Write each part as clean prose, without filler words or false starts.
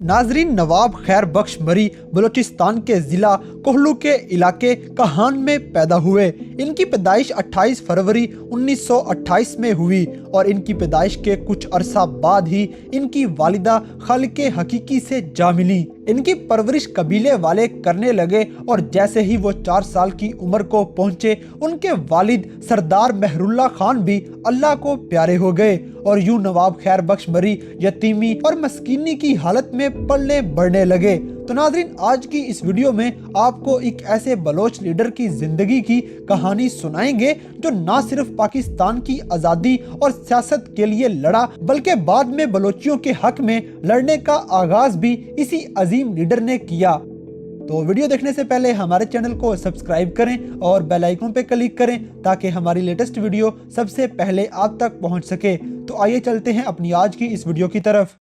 नाजरीन, नवाब खैर बख्श मरी बलूचिस्तान के ज़िला कोहलू के इलाके कहान में पैदा हुए। इनकी पैदाइश 28 फरवरी 1928 में हुई और इनकी पैदाइश के कुछ अरसा बाद ही इनकी वालिदा खालिके हकीकी से जा मिली। इनकी परवरिश कबीले वाले करने लगे और जैसे ही वो 4 साल की उम्र को पहुंचे, उनके वालिद सरदार मेहरुल्ला खान भी अल्लाह को प्यारे हो गए और यूं नवाब खैर बख्श मरी यतीमी और मस्कीनी की हालत में पलने बढ़ने लगे। तो नाज़रीन, आज की इस वीडियो में आपको एक ऐसे बलोच लीडर की जिंदगी की कहानी सुनाएंगे जो ना सिर्फ पाकिस्तान की आज़ादी और सियासत के लिए लड़ा, बल्कि बाद में बलोचियों के हक में लड़ने का आगाज भी इसी अजीम लीडर ने किया। तो वीडियो देखने से पहले हमारे चैनल को सब्सक्राइब करें और बेल आइकन पे क्लिक करें ताकि हमारी लेटेस्ट वीडियो सबसे पहले आप तक पहुंच सके। तो आइए चलते हैं अपनी आज की इस वीडियो की तरफ।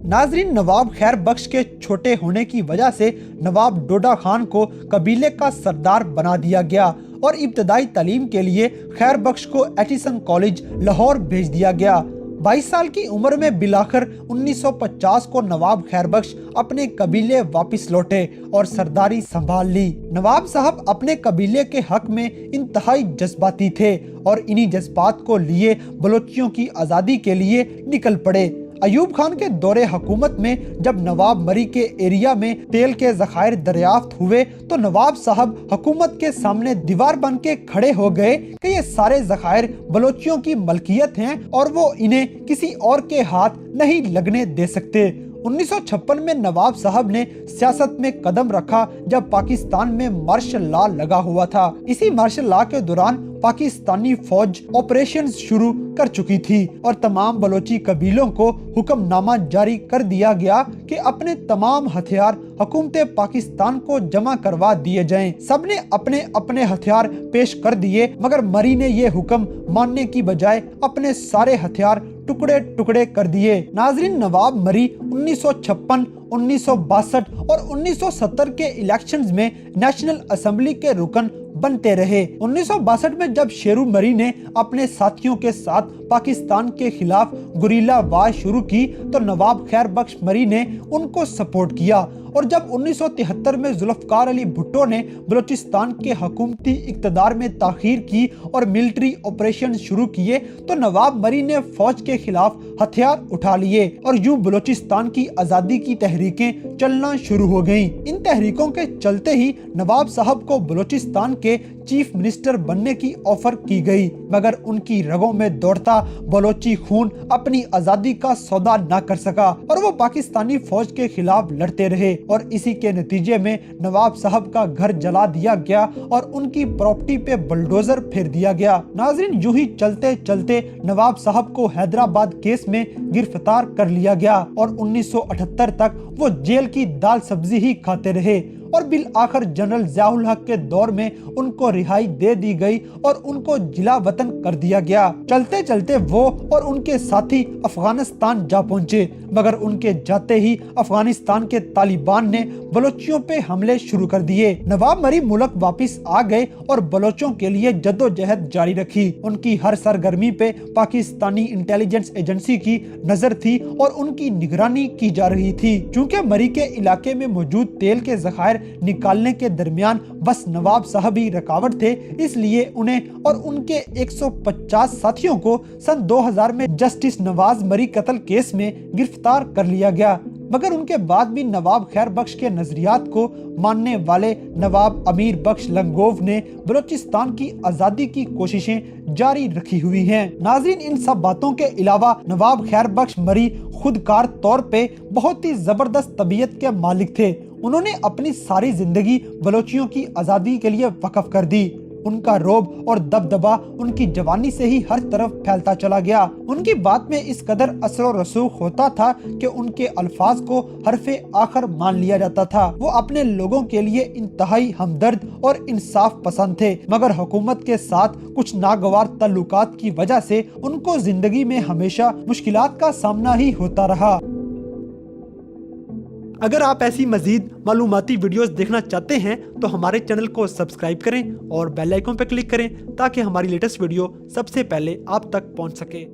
नाजरीन, नवाब खैर बख्श के छोटे होने की वजह से नवाब डोडा खान को कबीले का सरदार बना दिया गया और इब्तदाई तालीम के लिए खैर बख्श को एटिसन कॉलेज लाहौर भेज दिया गया। 22 साल की उम्र में बिलाखिर 1950 को नवाब खैर बख्श अपने कबीले वापस लौटे और सरदारी संभाल ली। नवाब साहब अपने कबीले के हक में इंतहाई जज्बाती थे और इन्हीं जज्बात को लिए बलोचियों की आज़ादी के लिए निकल पड़े। अयूब खान के दौरे हुकूमत में जब नवाब मरी के एरिया में तेल के ज़खायर दरियाफ्त हुए तो नवाब साहब हुकूमत के सामने दीवार बन के खड़े हो गए कि ये सारे ज़खायर बलोचियों की मलकियत हैं और वो इन्हें किसी और के हाथ नहीं लगने दे सकते। 1956 में नवाब साहब ने सियासत में कदम रखा जब पाकिस्तान में मार्शल लॉ लगा हुआ था। इसी मार्शल लॉ के दौरान पाकिस्तानी फौज ऑपरेशंस शुरू कर चुकी थी और तमाम बलोची कबीलों को हुक्मनामा जारी कर दिया गया कि अपने तमाम हथियार हुकूमत पाकिस्तान को जमा करवा दिए जाएं। सबने अपने अपने हथियार पेश कर दिए, मगर मरी ने ये हुक्म मानने की बजाय अपने सारे हथियार टुकड़े टुकड़े कर दिए। नाजरीन, नवाब मरी 1956, 1962 और 1970 के इलेक्शंस में नेशनल असेंबली के रुकन बनते रहे। 1962 में जब शेरू मरी ने अपने साथियों के साथ पाकिस्तान के खिलाफ गुरिल्ला वार शुरू की तो नवाब खैर बख्श मरी ने उनको सपोर्ट किया और जब 1973 में जुल्फकार अली भुट्टो ने बलूचिस्तान के हुकूमती इक़्तिदार में ताख़ीर की और मिलिट्री ऑपरेशन शुरू किए तो नवाब मरी ने फौज के खिलाफ हथियार उठा लिए और यूं बलूचिस्तान की आज़ादी की तहरीकें चलना शुरू हो गईं। इन तहरीकों के चलते ही नवाब साहब को बलूचिस्तान के चीफ मिनिस्टर बनने की ऑफर की गई, मगर उनकी रगों में दौड़ता बलोची खून अपनी आज़ादी का सौदा न कर सका और वो पाकिस्तानी फौज के खिलाफ लड़ते रहे और इसी के नतीजे में नवाब साहब का घर जला दिया गया और उनकी प्रॉपर्टी पे बुलडोजर फेर दिया गया। नाजरीन, यूं ही चलते चलते नवाब साहब को हैदराबाद केस में गिरफ्तार कर लिया गया और 1978 तक वो जेल की दाल सब्जी ही खाते रहे और बिल आखिर जनरल ज़ियाउल हक के दौर में उनको रिहाई दे दी गई और उनको जिला वतन कर दिया गया। चलते चलते वो और उनके साथी अफगानिस्तान जा पहुंचे, मगर उनके जाते ही अफगानिस्तान के तालिबान ने बलोचियों पे हमले शुरू कर दिए। नवाब मरी मुल्क वापस आ गए और बलोचों के लिए जद्दोजहद जारी रखी। उनकी हर सरगर्मी पे पाकिस्तानी इंटेलिजेंस एजेंसी की नजर थी और उनकी निगरानी की जा रही थी। चूँकि मरी के इलाके में मौजूद तेल के ज़खायर निकालने के दरमियान बस नवाब साहब ही रुकावट थे, इसलिए उन्हें और उनके 150 साथियों को सन 2000 में जस्टिस नवाज मरी कत्ल केस में गिरफ्तार कर लिया गया। मगर उनके बाद भी नवाब खैर बख्श के नजरियात को मानने वाले नवाब अमीर बख्श लंगोव ने बलूचिस्तान की आज़ादी की कोशिशें जारी रखी हुई हैं। नाज़रीन, इन सब बातों के अलावा नवाब खैर बख्श मरी खुदकार तौर पे बहुत ही जबरदस्त तबीयत के मालिक थे। उन्होंने अपनी सारी जिंदगी बलोचियों की आज़ादी के लिए वक्फ कर दी। उनका रोब और दबदबा उनकी जवानी से ही हर तरफ फैलता चला गया। उनकी बात में इस कदर असर और रसूख होता था कि उनके अल्फाज को हरफे आखिर मान लिया जाता था। वो अपने लोगों के लिए इंतहाई हमदर्द और इंसाफ पसंद थे, मगर हुकूमत के साथ कुछ नागवार ताल्लुकात की वजह से उनको जिंदगी में हमेशा मुश्किलात का सामना ही होता रहा। अगर आप ऐसी मजीद मालूमाती वीडियोस देखना चाहते हैं तो हमारे चैनल को सब्सक्राइब करें और बेल आइकन पर क्लिक करें ताकि हमारी लेटेस्ट वीडियो सबसे पहले आप तक पहुंच सके।